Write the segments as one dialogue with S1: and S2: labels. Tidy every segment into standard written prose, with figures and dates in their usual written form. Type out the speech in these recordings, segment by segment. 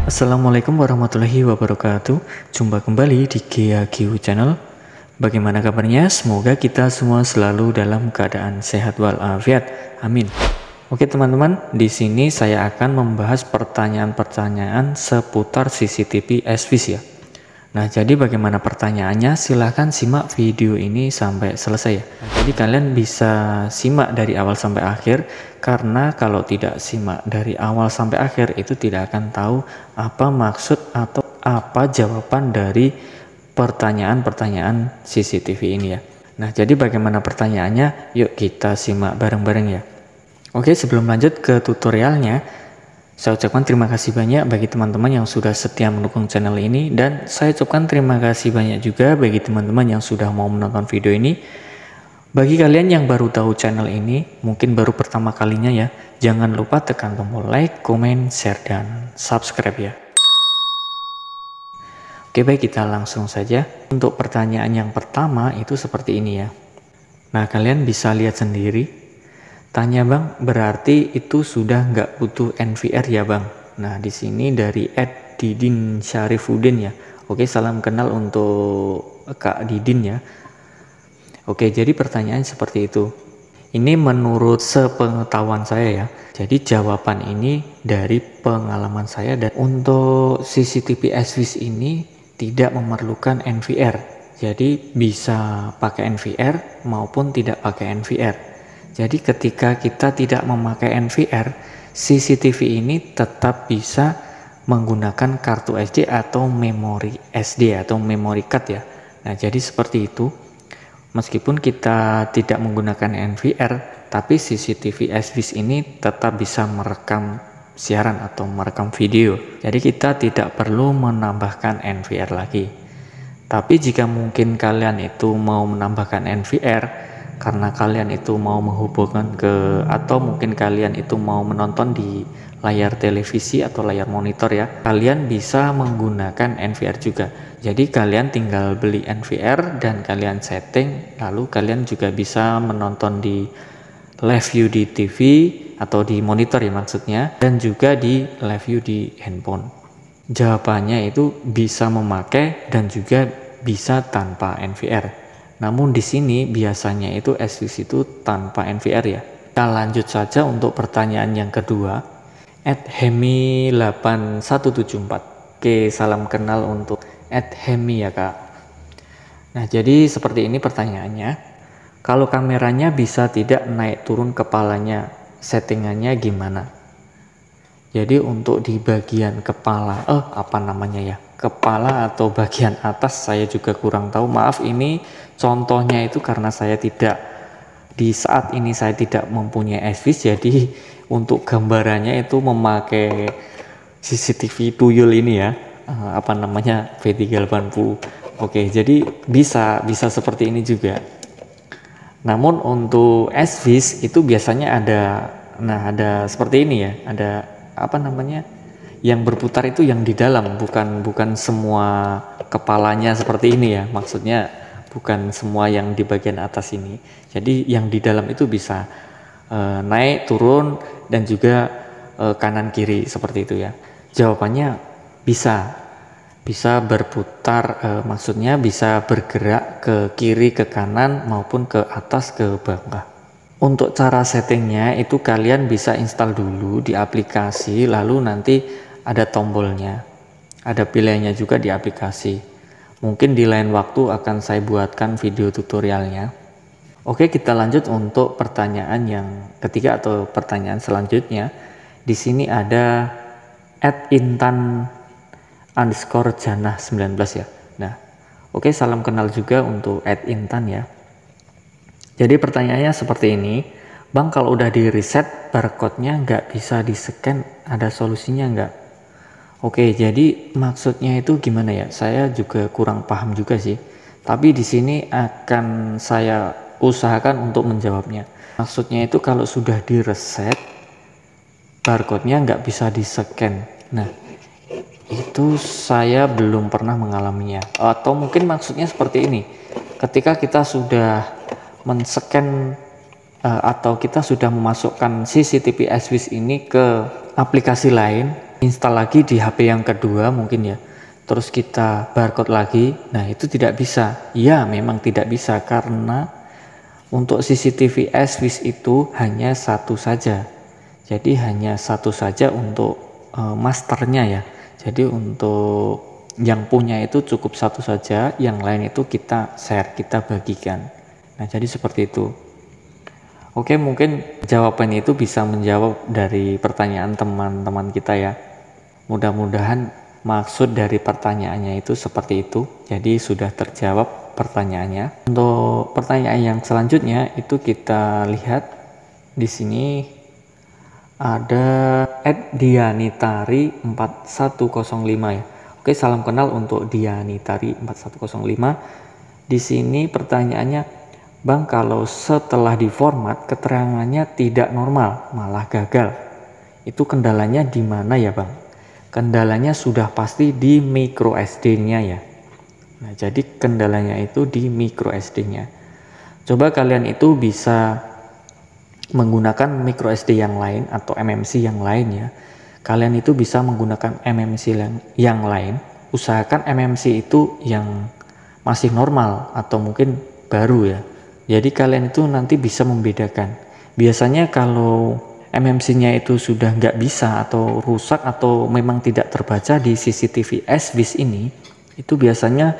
S1: Assalamualaikum warahmatullahi wabarakatuh. Jumpa kembali di GAGU Channel. Bagaimana kabarnya? Semoga kita semua selalu dalam keadaan sehat walafiat. Amin. Oke teman-teman, di sini saya akan membahas pertanyaan-pertanyaan seputar CCTV SVIS ya. Nah, jadi bagaimana pertanyaannya? Silahkan simak video ini sampai selesai ya. Nah, jadi kalian bisa simak dari awal sampai akhir, karena kalau tidak simak dari awal sampai akhir itu tidak akan tahu apa maksud atau apa jawaban dari pertanyaan-pertanyaan CCTV ini ya. Nah, jadi bagaimana pertanyaannya? Yuk kita simak bareng-bareng ya. Oke, sebelum lanjut ke tutorialnya, saya ucapkan terima kasih banyak bagi teman-teman yang sudah setia mendukung channel ini, dan saya ucapkan terima kasih banyak juga bagi teman-teman yang sudah mau menonton video ini. Bagi kalian yang baru tahu channel ini, mungkin baru pertama kalinya ya, jangan lupa tekan tombol like, komen, share, dan subscribe ya. Oke baik, kita langsung saja. Untuk pertanyaan yang pertama itu seperti ini ya. Nah, kalian bisa lihat sendiri. Tanya bang, berarti itu sudah nggak butuh NVR ya bang? Nah, di sini dari @Didin Syarifuddin ya. Oke, salam kenal untuk Kak Didin ya. Oke, jadi pertanyaan seperti itu. Ini menurut sepengetahuan saya ya. Jadi jawaban ini dari pengalaman saya, dan untuk CCTV SVIS ini tidak memerlukan NVR. Jadi bisa pakai NVR maupun tidak pakai NVR. Jadi ketika kita tidak memakai NVR, CCTV ini tetap bisa menggunakan kartu SD atau memori SD atau memory card ya. Nah, jadi seperti itu. Meskipun kita tidak menggunakan NVR, tapi CCTV SVIS ini tetap bisa merekam siaran atau merekam video. Jadi kita tidak perlu menambahkan NVR lagi. Tapi jika mungkin kalian itu mau menambahkan NVR, karena kalian itu mau menghubungkan ke, atau mungkin kalian itu mau menonton di layar televisi atau layar monitor ya, kalian bisa menggunakan NVR juga. Jadi kalian tinggal beli NVR dan kalian setting, lalu kalian juga bisa menonton di live view di TV atau di monitor ya maksudnya, dan juga di live view di handphone. Jawabannya itu bisa memakai dan juga bisa tanpa NVR. Namun di sini biasanya itu SVIS itu tanpa NVR ya. Kita lanjut saja untuk pertanyaan yang kedua. @hemi8174. Oke, salam kenal untuk @hemi ya kak. Nah, jadi seperti ini pertanyaannya. Kalau kameranya bisa tidak naik turun kepalanya, settingannya gimana? Jadi untuk di bagian kepala, kepala atau bagian atas saya juga kurang tahu. Maaf, ini contohnya itu karena saya tidak, di saat ini saya tidak mempunyai SVIS, jadi untuk gambarannya itu memakai CCTV tuyul ini ya, V380. Oke, jadi bisa seperti ini juga. Namun untuk SVIS itu biasanya ada seperti ini ya, ada yang berputar itu yang di dalam, bukan semua kepalanya seperti ini ya, maksudnya bukan semua yang di bagian atas ini. Jadi yang di dalam itu bisa naik turun dan juga kanan kiri seperti itu ya. Jawabannya bisa berputar, maksudnya bisa bergerak ke kiri, ke kanan maupun ke atas, ke bawah. Untuk cara settingnya itu kalian bisa install dulu di aplikasi, lalu nanti ada tombolnya, ada pilihannya juga di aplikasi. Mungkin di lain waktu akan saya buatkan video tutorialnya. Oke, kita lanjut untuk pertanyaan yang ketiga atau pertanyaan selanjutnya. Di sini ada @intan_janah19 ya. Nah, oke, salam kenal juga untuk @intan ya. Jadi pertanyaannya seperti ini, bang, kalau udah di reset barcode-nya nggak bisa di scan, ada solusinya nggak? Oke, jadi maksudnya itu gimana ya? Saya juga kurang paham juga sih. Tapi di sini akan saya usahakan untuk menjawabnya. Maksudnya itu kalau sudah di reset, barcode-nya nggak bisa di scan. Nah, itu saya belum pernah mengalaminya. Atau mungkin maksudnya seperti ini, ketika kita sudah men-scan atau kita sudah memasukkan CCTV SWIS ini ke aplikasi lain, install lagi di HP yang kedua mungkin ya, terus kita barcode lagi, nah itu tidak bisa. Ya memang tidak bisa, karena untuk CCTV SWIS itu hanya satu saja, jadi hanya satu saja untuk masternya ya. Jadi untuk yang punya itu cukup satu saja, yang lain itu kita share, kita bagikan. Nah jadi seperti itu. Oke, mungkin jawaban itu bisa menjawab dari pertanyaan teman-teman kita ya. Mudah-mudahan maksud dari pertanyaannya itu seperti itu. Jadi sudah terjawab pertanyaannya. Untuk pertanyaan yang selanjutnya itu kita lihat di sini ada @dianitari 4105 ya. Oke, salam kenal untuk Dianitari 4105. Di sini pertanyaannya, Bang, kalau setelah diformat keterangannya tidak normal, malah gagal. Itu kendalanya di mana ya, Bang? Kendalanya sudah pasti di micro SD-nya ya. Nah, jadi kendalanya itu di micro SD-nya. Coba kalian itu bisa menggunakan micro SD yang lain atau MMC yang lain ya. Kalian itu bisa menggunakan MMC yang lain. Usahakan MMC itu yang masih normal atau mungkin baru ya. Jadi kalian itu nanti bisa membedakan. Biasanya kalau MMC-nya itu sudah nggak bisa atau rusak atau memang tidak terbaca di CCTV SWIS ini, itu biasanya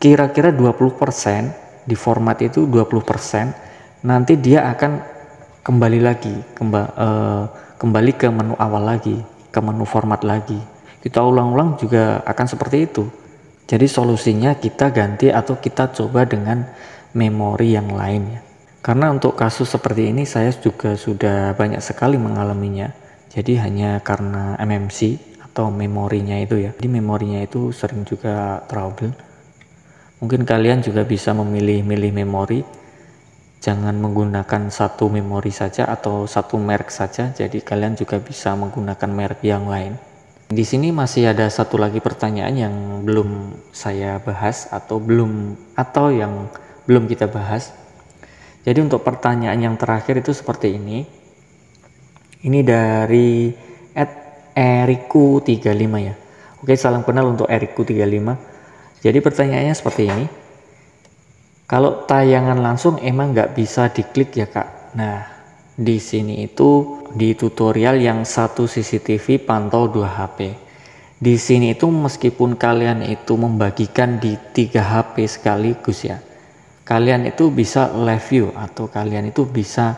S1: kira-kira 20%, di format itu 20%, nanti dia akan kembali lagi, kembali ke menu awal lagi, ke menu format lagi. Kita ulang-ulang juga akan seperti itu. Jadi solusinya kita ganti atau kita coba dengan memori yang lain ya. Karena untuk kasus seperti ini saya juga sudah banyak sekali mengalaminya. Jadi hanya karena MMC atau memorinya itu ya. Jadi memorinya itu sering juga trouble. Mungkin kalian juga bisa memilih-milih memori. Jangan menggunakan satu memori saja atau satu merek saja. Jadi kalian juga bisa menggunakan merek yang lain. Di sini masih ada satu lagi pertanyaan yang belum saya bahas atau yang belum kita bahas. Jadi untuk pertanyaan yang terakhir itu seperti ini. Ini dari @eriku35 ya. Oke, salam kenal untuk Eriku35. Jadi pertanyaannya seperti ini. Kalau tayangan langsung emang nggak bisa diklik ya Kak? Nah, di sini itu di tutorial yang satu CCTV pantau 2 HP. Di sini itu meskipun kalian itu membagikan di 3 HP sekaligus ya, kalian itu bisa live view atau kalian itu bisa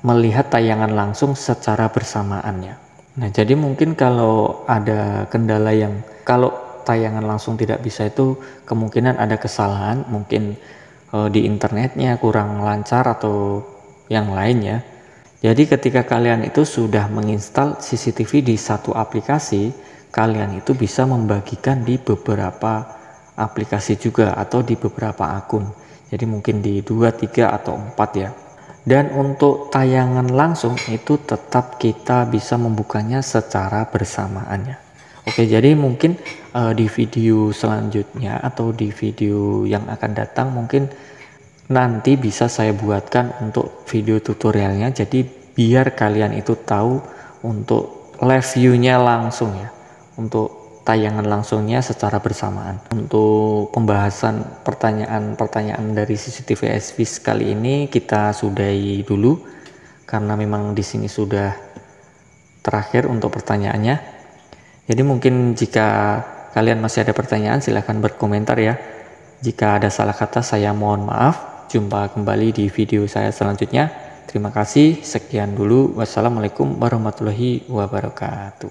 S1: melihat tayangan langsung secara bersamaan ya. Nah, jadi mungkin kalau ada kendala yang kalau tayangan langsung tidak bisa itu kemungkinan ada kesalahan, mungkin di internetnya kurang lancar atau yang lain ya. Jadi ketika kalian itu sudah menginstal CCTV di satu aplikasi, kalian itu bisa membagikan di beberapa aplikasi juga atau di beberapa akun. Jadi mungkin di 2, 3 atau 4 ya. Dan untuk tayangan langsung itu tetap kita bisa membukanya secara bersamaan ya. Oke, jadi mungkin di video selanjutnya atau di video yang akan datang mungkin nanti bisa saya buatkan untuk video tutorialnya. Jadi biar kalian itu tahu untuk live view-nya langsung ya. Untuk tayangan langsungnya secara bersamaan. Untuk pembahasan pertanyaan-pertanyaan dari CCTV SWIS kali ini kita sudahi dulu karena memang di sini sudah terakhir untuk pertanyaannya. Jadi mungkin jika kalian masih ada pertanyaan silahkan berkomentar ya. Jika ada salah kata saya mohon maaf. Jumpa kembali di video saya selanjutnya. Terima kasih. Sekian dulu. Wassalamualaikum warahmatullahi wabarakatuh.